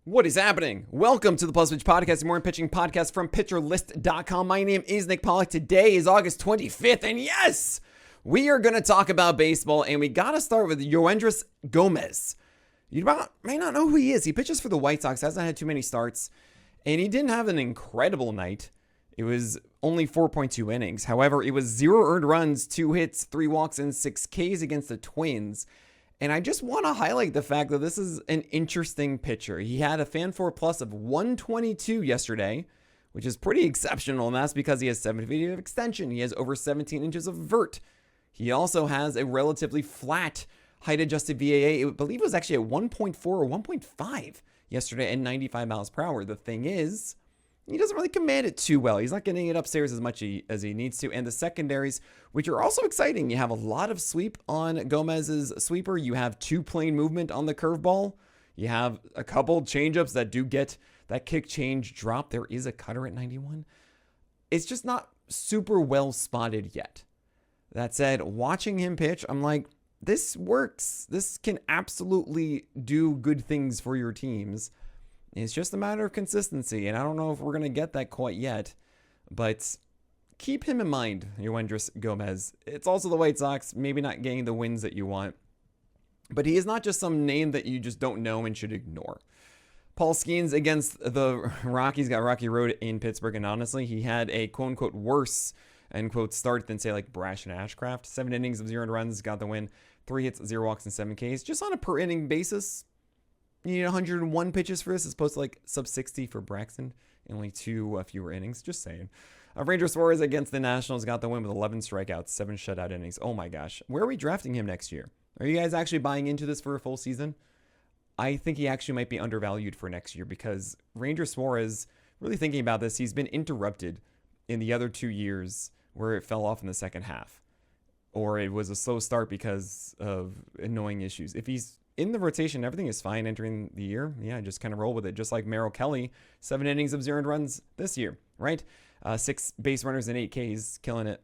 What is happening? Welcome to the Plus Pitch Podcast, the morning pitching podcast from PitcherList.com. My name is Nick Pollack. Today is August 25th, and yes, we are going to talk about baseball, and we got to start with Yoendrys Gómez. You may not know who he is. He pitches for the White Sox, hasn't had too many starts, and he didn't have an incredible night. It was only 4.2 innings. However, it was 0 earned runs, 2 hits, 3 walks, and 6 Ks against the Twins. And I just want to highlight the fact that this is an interesting pitcher. He had a FanFor Plus of 122 yesterday, which is pretty exceptional, and that's because he has 7 feet of extension. He has over 17 inches of vert. He also has a relatively flat height-adjusted VAA. I believe it was actually at 1.4 or 1.5 yesterday at 95 miles per hour. The thing is, he doesn't really command it too well. He's not getting it upstairs as much as he needs to. And the secondaries, which are also exciting. You have a lot of sweep on Gómez's sweeper. You have 2 plane movement on the curveball. You have a couple changeups that do get that kick change drop. There is a cutter at 91. It's just not super well spotted yet. That said, watching him pitch, I'm like, this works. This can absolutely do good things for your teams. It's just a matter of consistency, and I don't know if we're going to get that quite yet, but keep him in mind, Yoendrys Gómez. It's also the White Sox, maybe not getting the wins that you want, but he is not just some name that you just don't know and should ignore. Paul Skeens against the Rockies got Rocky Road in Pittsburgh, and honestly, he had a quote-unquote worse, end-quote, start than, say, like Brash and Ashcraft. 7 innings of 0 earned runs, got the win. 3 hits, 0 walks, and 7 Ks. Just on a per-inning basis, you need 101 pitches for this as opposed to like sub 60 for Braxton and only 2 fewer innings. Just saying. Ranger Suarez against the Nationals got the win with 11 strikeouts, 7 shutout innings. Oh my gosh. Where are we drafting him next year? Are you guys actually buying into this for a full season? I think he actually might be undervalued for next year because Ranger Suarez, really thinking about this, he's been interrupted in the other 2 years where it fell off in the second half. Or it was a slow start because of annoying issues. If he's in the rotation, everything is fine entering the year. Yeah, just kind of roll with it. Just like Merrill Kelly, 7 innings of 0 earned runs this year, right? 6 base runners and 8 Ks, killing it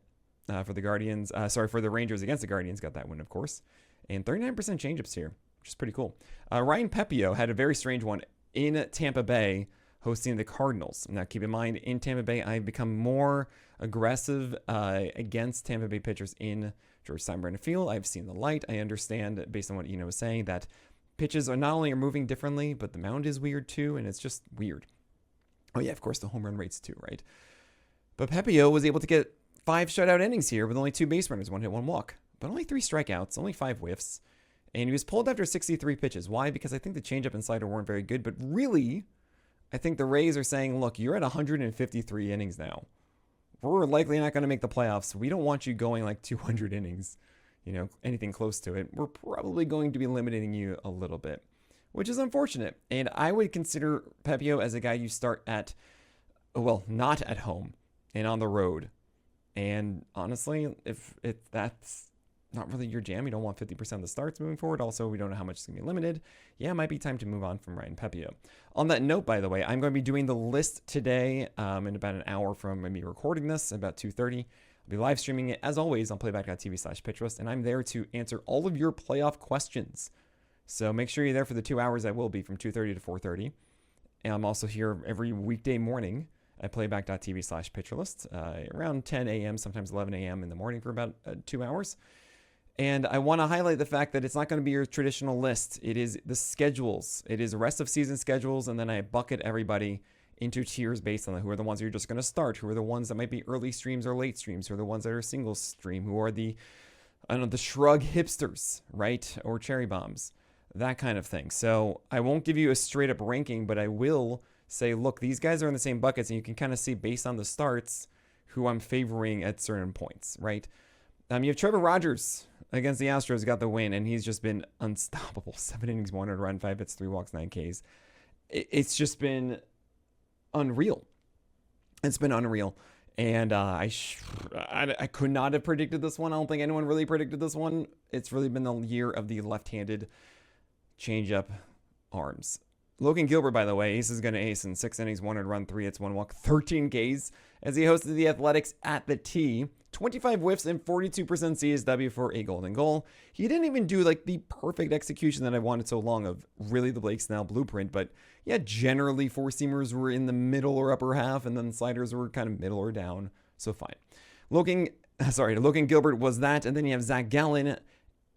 for the Guardians. For the Rangers against the Guardians, got that win, of course. And 39% changeups here, which is pretty cool. Ryan Pepiot had a very strange one in Tampa Bay, hosting the Cardinals. Now, keep in mind, in Tampa Bay, I've become more aggressive against Tampa Bay pitchers in George Steinbrenner Field. I've seen the light. I understand, based on what Eno was saying, that pitches are not only moving differently, but the mound is weird too, and it's just weird. Oh yeah, of course, the home run rates too, right? But Pepiot was able to get 5 shutout innings here with only 2 base runners, 1 hit, 1 walk, but only 3 strikeouts, only 5 whiffs, and he was pulled after 63 pitches. Why? Because I think the changeup and slider weren't very good, but really, I think the Rays are saying, look, you're at 153 innings now. We're likely not going to make the playoffs. We don't want you going like 200 innings, anything close to it. We're probably going to be limiting you a little bit, which is unfortunate. And I would consider Pepiot as a guy you start at, not at home and on the road. And honestly, if that's not really your jam, you don't want 50% of the starts moving forward. Also, we don't know how much is going to be limited. Yeah, it might be time to move on from Ryan Pepiot. On that note, by the way, I'm going to be doing the list today in about an hour from me recording this, about 2:30. I'll be live streaming it, as always, on playback.tv/pitchlist, and I'm there to answer all of your playoff questions. So make sure you're there for the 2 hours I will be from 2:30 to 4:30. And I'm also here every weekday morning at playback.tv/pitcherlist, around 10 a.m., sometimes 11 a.m. in the morning for about 2 hours. And I want to highlight the fact that it's not going to be your traditional list. It is the schedules. It is rest of season schedules, and then I bucket everybody into tiers based on who are the ones you're just going to start, who are the ones that might be early streams or late streams, who are the ones that are single stream, who are the shrug hipsters, right, or cherry bombs, that kind of thing. So I won't give you a straight up ranking, but I will say, look, these guys are in the same buckets, and you can kind of see based on the starts who I'm favoring at certain points, right? You have Trevor Rogers against the Astros, got the win, and he's just been unstoppable. 7 innings, 1 earned run, 5 hits, 3 walks, 9 Ks. It's just been unreal. It's been unreal. And I could not have predicted this one. I don't think anyone really predicted this one. It's really been the year of the left-handed changeup arms. Logan Gilbert, by the way, ace is going to ace in 6 innings, 1 run, 3 hits, 1 walk, 13 Ks as he hosted the Athletics at the T. 25 whiffs and 42% CSW for a golden goal. He didn't even do like the perfect execution that I wanted so long of really the Blake Snell blueprint, but yeah, generally four-seamers were in the middle or upper half, and then sliders were kind of middle or down, so fine. Logan Gilbert was that, and then you have Zach Gallen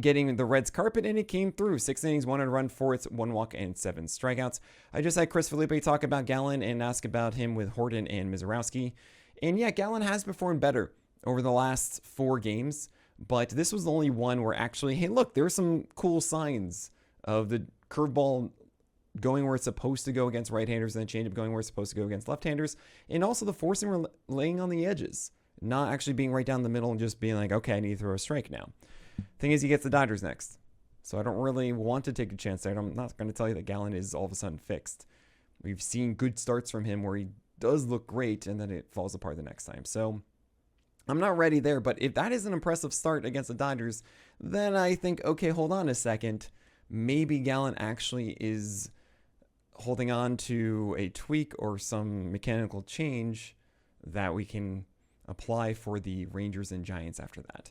getting the Reds carpet, and it came through. 6 innings, 1 run, 4 hits, 1 walk, and 7 strikeouts. I just had Chris Felipe talk about Gallen and ask about him with Horton and Mizorowski. And yeah, Gallen has performed better over the last 4 games, but this was the only one where actually, hey, look, there's some cool signs of the curveball going where it's supposed to go against right-handers, and the changeup going where it's supposed to go against left-handers, and also the four-seamer laying on the edges, not actually being right down the middle and just being like, okay, I need to throw a strike now. Thing is, he gets the Dodgers next, so I don't really want to take a chance there. I'm not going to tell you that Gallen is all of a sudden fixed. We've seen good starts from him where he does look great, and then it falls apart the next time. So I'm not ready there, but if that is an impressive start against the Dodgers, then I think, okay, hold on a second. Maybe Gallen actually is holding on to a tweak or some mechanical change that we can apply for the Rangers and Giants after that.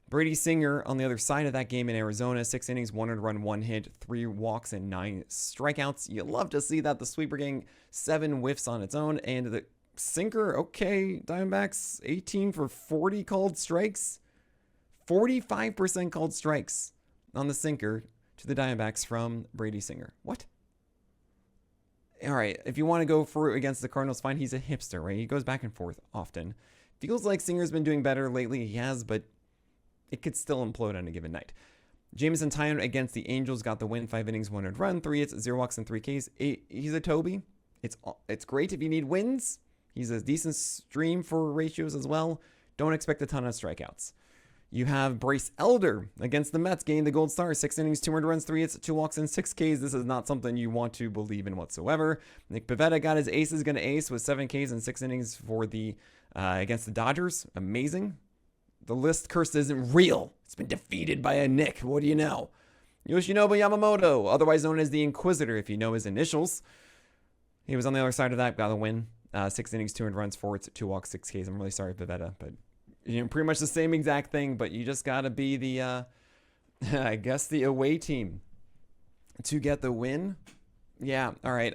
Brady Singer on the other side of that game in Arizona, 6 innings, 1 run, 1 hit, 3 walks, and 9 strikeouts. You love to see that. The sweeper getting 7 whiffs on its own, and the sinker, okay, Diamondbacks 18 for 40 called strikes. 45% called strikes on the sinker to the Diamondbacks from Brady Singer. What? All right, if you want to go for it against the Cardinals, fine. He's a hipster, right? He goes back and forth often. Feels like Singer's been doing better lately. He has, but it could still implode on a given night. Jameson Taillon against the Angels got the win. 5 innings, 1 run, 3 hits, 0 walks, and 3 Ks. He's a Toby. It's great if you need wins. He's a decent stream for ratios as well. Don't expect a ton of strikeouts. You have Bryce Elder against the Mets, getting the gold star. 6 innings, 2 runs, 3 hits, 2 walks, and 6 Ks. This is not something you want to believe in whatsoever. Nick Pivetta got his ace is going to ace with 7 Ks and 6 innings for the against the Dodgers. Amazing. The list curse isn't real. It's been defeated by a Nick. What do you know? Yoshinobu Yamamoto, otherwise known as the Inquisitor, if you know his initials. He was on the other side of that, got a win. 6 innings, 2 runs, 4 hits, 2 walks, 6 Ks. I'm really sorry, Pivetta, but pretty much the same exact thing, but you just got to be the, I guess, the away team to get the win. Yeah, all right.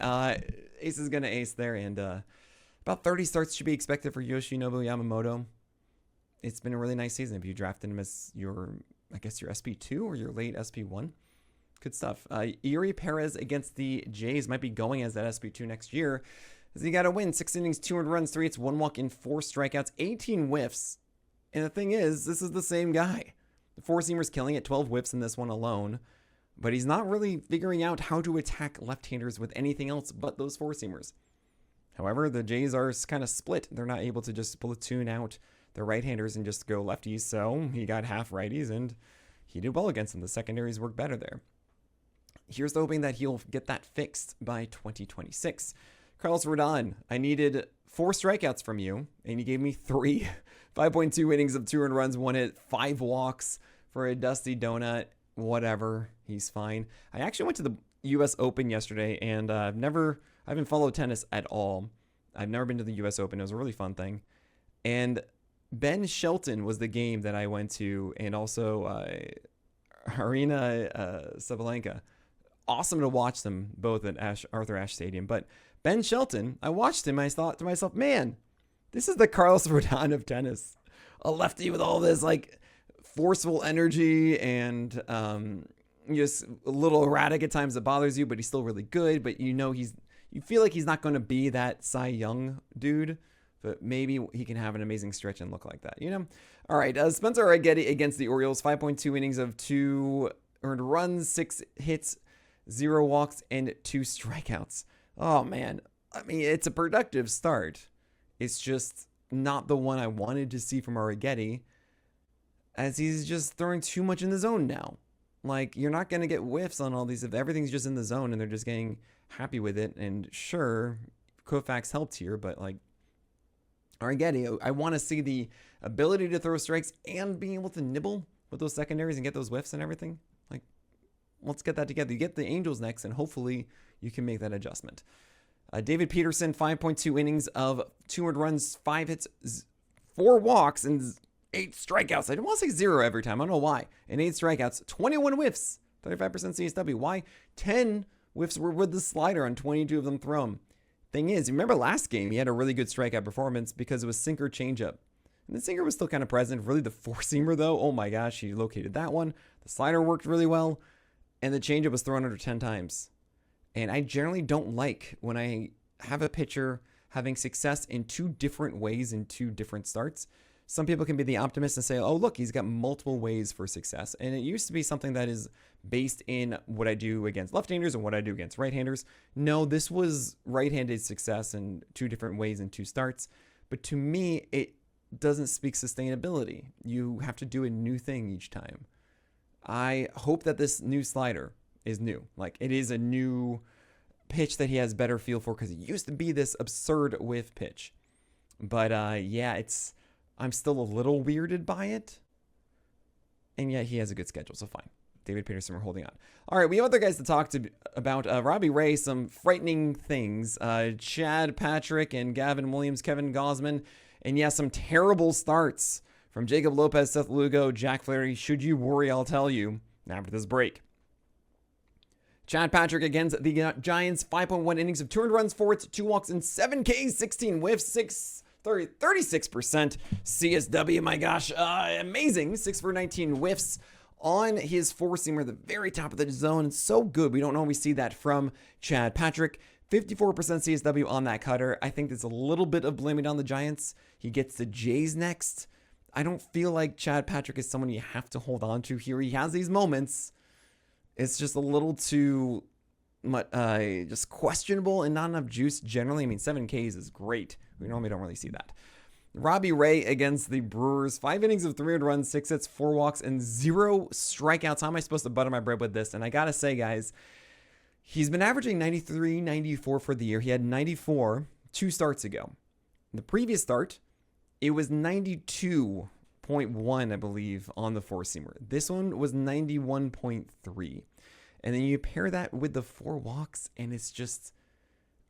Ace is going to ace there, and about 30 starts should be expected for Yoshinobu Yamamoto. It's been a really nice season if you drafted him as your SP2 or your late SP1. Good stuff. Yuri Perez against the Jays might be going as that SP2 next year. As he got a win, 6 innings, 2 runs, 3 hits, 1 walk, and 4 strikeouts, 18 whiffs. And the thing is, this is the same guy. The four-seamer's killing it, 12 whiffs in this one alone. But he's not really figuring out how to attack left-handers with anything else but those four-seamers. However, the Jays are kind of split. They're not able to just platoon out the right-handers and just go lefties. So he got half righties, and he did well against them. The secondaries work better there. Here's hoping that he'll get that fixed by 2026. Carlos Rodon, I needed 4 strikeouts from you, and you gave me 3. 5.2 innings of 2 earned runs, 1 hit, 5 walks for a dusty donut. Whatever, he's fine. I actually went to the U.S. Open yesterday, and I haven't followed tennis at all. I've never been to the U.S. Open. It was a really fun thing. And Ben Shelton was the game that I went to, and also Arina Sabalenka. Awesome to watch them both at Arthur Ashe Stadium. But Ben Shelton, I watched him, and I thought to myself, man, this is the Carlos Rodon of tennis. A lefty with all this like forceful energy and just a little erratic at times that bothers you, but he's still really good. But you feel like he's not going to be that Cy Young dude, but maybe he can have an amazing stretch and look like that, All right, Spencer Arrighetti against the Orioles, 5.2 innings of 2 earned runs, 6 hits, 0 walks, and 2 strikeouts. Oh, man. I mean, it's a productive start. It's just not the one I wanted to see from Arrighetti, as he's just throwing too much in the zone now. Like, you're not going to get whiffs on all these if everything's just in the zone and they're just getting happy with it. And sure, Koufax helped here, but like Arrighetti, I want to see the ability to throw strikes and being able to nibble with those secondaries and get those whiffs and everything. Like, let's get that together. You get the Angels next, and hopefully you can make that adjustment. David Peterson, 5.2 innings of 200 runs, 5 hits, 4 walks, and 8 strikeouts. I don't want to say 0 every time. I don't know why. And 8 strikeouts, 21 whiffs, 35% CSW. Why? 10 whiffs were with the slider on 22 of them thrown. Thing is, remember last game, he had a really good strikeout performance because it was sinker changeup. And the sinker was still kind of present. Really, the four-seamer, though, oh my gosh, he located that one. The slider worked really well, and the changeup was thrown under 10 times. And I generally don't like when I have a pitcher having success in 2 different ways in 2 different starts. Some people can be the optimist and say, oh, look, he's got multiple ways for success. And it used to be something that is based in what I do against left-handers and what I do against right-handers. No, this was right-handed success in 2 different ways in 2 starts. But to me, it doesn't speak sustainability. You have to do a new thing each time. I hope that this new slider is new. Like, it is a new pitch that he has better feel for, because it used to be this absurd whiff pitch. But yeah, I'm still a little weirded by it. And yet he has a good schedule, so fine. David Peterson, we're holding on. All right, we have other guys to talk to about. Robbie Ray, some frightening things. Chad Patrick and Gavin Williams, Kevin Gausman. And yeah, some terrible starts from Jacob Lopez, Seth Lugo, Jack Flaherty. Should you worry, I'll tell you after this break. Chad Patrick against the Giants, 5.1 innings of 200 runs, 4 hits, 2 walks, and 7 Ks, 16 whiffs, 36% CSW. My gosh, amazing. 6 for 19 whiffs on his four-seamer, the very top of the zone. So good. We don't always see that from Chad Patrick. 54% CSW on that cutter. I think there's a little bit of blaming on the Giants. He gets the Jays next. I don't feel like Chad Patrick is someone you have to hold on to here. He has these moments. It's just a little too much, just questionable and not enough juice generally. I mean, 7 Ks is great. We normally don't really see that. Robbie Ray against the Brewers. 5 innings of 300 runs, 6 hits, 4 walks, and 0 strikeouts. How am I supposed to butter my bread with this? And I got to say, guys, he's been averaging 93, 94 for the year. He had 94 2 starts ago. The previous start, it was 92.1, I believe, on the four-seamer. This one was 91.3. And then you pair that with the 4 walks, and it's just,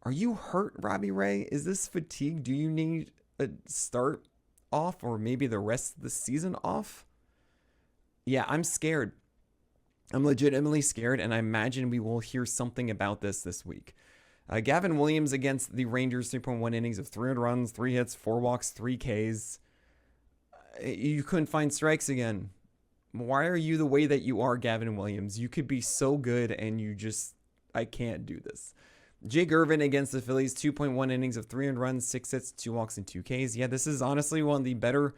are you hurt, Robbie Ray? Is this fatigue? Do you need a start off, or maybe the rest of the season off? Yeah, I'm scared. I'm legitimately scared, and I imagine we will hear something about this week. Gavin Williams against the Rangers, 3.1 innings of 300 runs, 3 hits, 4 walks, 3 Ks. You couldn't find strikes again. Why are you the way that you are, Gavin Williams? You could be so good, and I can't do this. Jake Irvin against the Phillies, 2.1 innings of 300 runs, 6 hits, 2 walks, and 2 Ks. Yeah, this is honestly one of the better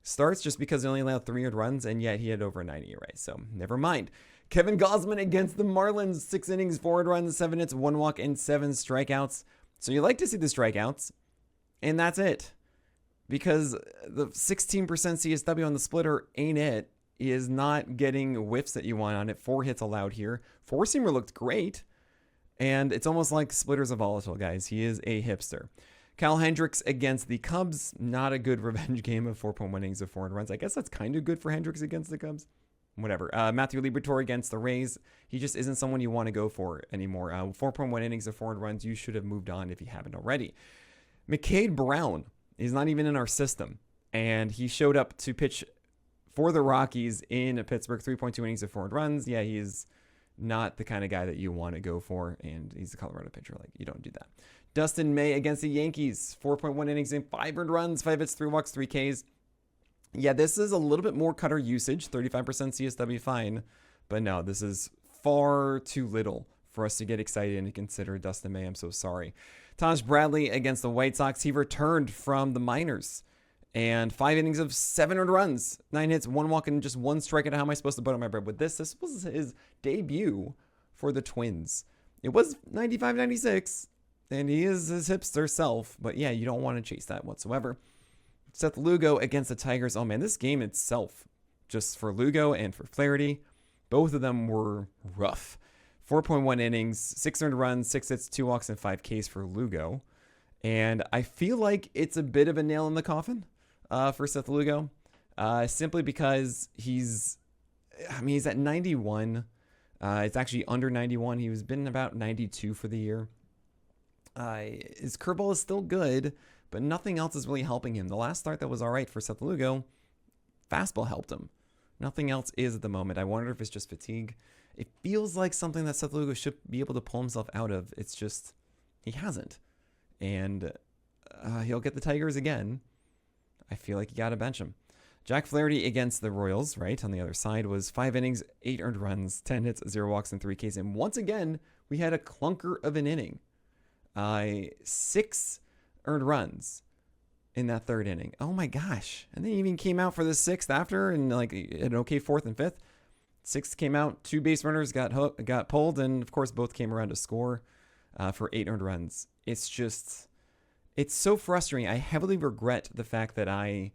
starts just because he only allowed 300 runs, and yet he had over 90 ERA, so never mind. Kevin Gausman against the Marlins, 6 innings, 400 runs, 7 hits, 1 walk, and 7 strikeouts. So you like to see the strikeouts, and that's it. Because the 16% CSW on the splitter ain't it. He is not getting whiffs that you want on it. 4 hits allowed here. Four-seamer looked great, and it's almost like splitter's a volatile, guys. He is a hipster. Kyle Hendricks against the Cubs, not a good revenge game of 4.1 innings of 400 runs. I guess that's kind of good for Hendricks against the Cubs. Whatever. Matthew Liberatore against the Rays. He just isn't someone you want to go for anymore. 4.1 innings of 400 runs. You should have moved on if you haven't already. McCade Brown is not even in our system, and he showed up to pitch for the Rockies in Pittsburgh. 3.2 innings of 400 runs. Yeah, he is not the kind of guy that you want to go for, and he's a Colorado pitcher. Like, you don't do that. Dustin May against the Yankees. 4.1 innings and 500 runs, 5 hits, 3 walks, 3 Ks. Yeah, this is a little bit more cutter usage, 35% CSW, fine. But no, this is far too little for us to get excited and consider Dustin May. I'm so sorry. Taj Bradley against the White Sox. He returned from the minors. And 5 innings of 700 runs, 9 hits, 1 walk, and just 1 strikeout. How am I supposed to butter my bread with this? This was his debut for the Twins. It was 95-96, and he is his hipster self. But yeah, you don't want to chase that whatsoever. Seth Lugo against the Tigers. Oh man, this game itself, just for Lugo and for Flaherty, both of them were rough. 4.1 innings, 600 runs, 6 hits, 2 walks, and 5 Ks for Lugo. And I feel like it's a bit of a nail in the coffin for Seth Lugo, simply because he's at 91. It's actually under 91. He was been about 92 for the year. His curveball is still good, but nothing else is really helping him. The last start that was all right for Seth Lugo, fastball helped him. Nothing else is at the moment. I wonder if it's just fatigue. It feels like something that Seth Lugo should be able to pull himself out of. It's just, he hasn't. And he'll get the Tigers again. I feel like you got to bench him. Jack Flaherty against the Royals, right, on the other side, was 5 innings, 8 earned runs, 10 hits, 0 walks, and 3 Ks. And once again, we had a clunker of an inning. 6 earned runs in that third inning. Oh my gosh. And they even came out for the 6th after, and like an okay 4th and 5th. 6th came out, 2 base runners got pulled, and of course both came around to score for 8 earned runs. It's just, it's so frustrating. I heavily regret the fact that I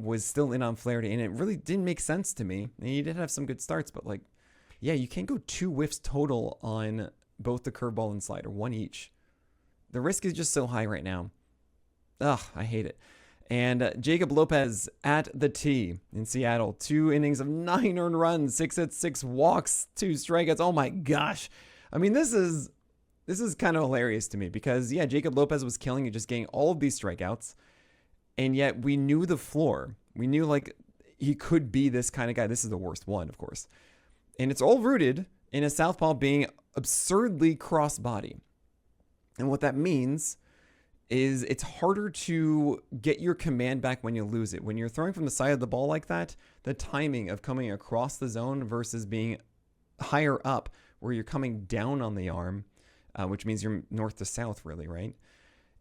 was still in on Flaherty, and it really didn't make sense to me. And he did have some good starts, but like, yeah, you can't go 2 whiffs total on both the curveball and slider, 1 each. The risk is just so high right now. Ugh, I hate it. And Jacob Lopez at the T in Seattle. 2 innings of 9 earned runs, 6 hits, 6 walks, 2 strikeouts. Oh my gosh. I mean, this is kind of hilarious to me because, yeah, Jacob Lopez was killing it, just getting all of these strikeouts. And yet we knew the floor. We knew, like, he could be this kind of guy. This is the worst one, of course. And it's all rooted in a southpaw being absurdly cross-body. And what that means is it's harder to get your command back when you lose it. When you're throwing from the side of the ball like that, the timing of coming across the zone versus being higher up where you're coming down on the arm, which means you're north to south really, right?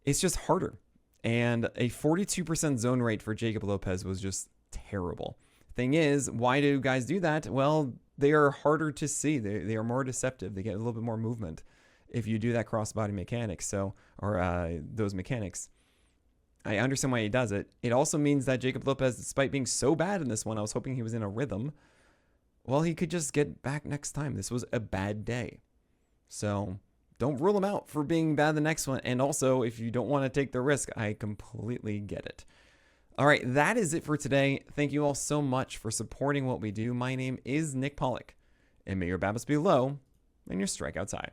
It's just harder. And a 42% zone rate for Jacob Lopez was just terrible. Thing is, why do guys do that? Well, they are harder to see. They are more deceptive. They get a little bit more movement if you do that cross-body mechanics, those mechanics. I understand why he does it. It also means that Jacob Lopez, despite being so bad in this one, I was hoping he was in a rhythm. Well, he could just get back next time. This was a bad day. So don't rule him out for being bad the next one. And also, if you don't want to take the risk, I completely get it. All right, that is it for today. Thank you all so much for supporting what we do. My name is Nick Pollack, and may your BABIPs be low and your strikeouts high.